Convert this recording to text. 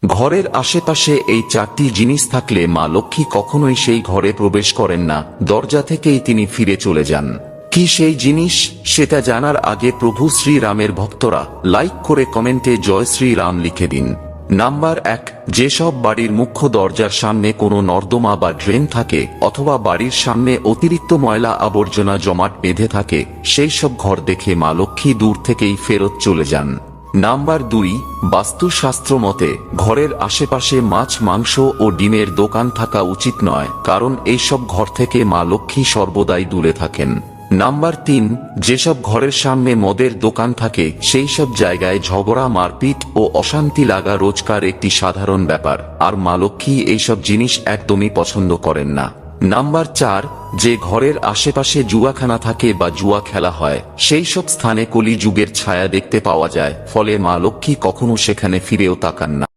ঘরের আশেপাশে এই 4টি জিনিস থাকলে মা লক্ষ্মী কখনোই সেই ঘরে প্রবেশ করেন না, দরজা থেকেই তিনি ফিরে চলে যান। কি সেই জিনিস, সেটা জানার আগে প্রভু শ্রীরামের ভক্তরা লাইক করে কমেন্টে জয় শ্রীরাম লিখে দিন। নাম্বার 1, যেসব বাড়ির মুখ্য দরজার সামনে কোনো নর্দমা বা ড্রেন থাকে অথবা বাড়ির সামনে অতিরিক্ত ময়লা আবর্জনা জমাট বেঁধে থাকে, সেই সব ঘর দেখে মা লক্ষ্মী দূর থেকেই ফেরত চলে যান। নাম্বার 2, বাস্তুশাস্ত্র মতে ঘরের আশেপাশে মাছ, মাংস ও ডিমের দোকান থাকা উচিত নয়, কারণ এইসব ঘর থেকে মা লক্ষ্মী সর্বদাই দূরে থাকেন। নাম্বার 3, যেসব ঘরের সামনে মদের দোকান থাকে সেই সব জায়গায় ঝগড়া, মারপিট ও অশান্তি লাগা রোজকার একটি সাধারণ ব্যাপার, আর মা লক্ষ্মী এইসব জিনিস একদমই পছন্দ করেন না। নাম্বার 4, যে ঘরের আশেপাশে জুয়াখানা থাকে বা জুয়া খেলা হয় সেই সব স্থানে কলি যুগের ছায়া দেখতে পাওয়া যায়, ফলে মা লক্ষ্মী কখনো সেখানে ফিরেও তাকান না।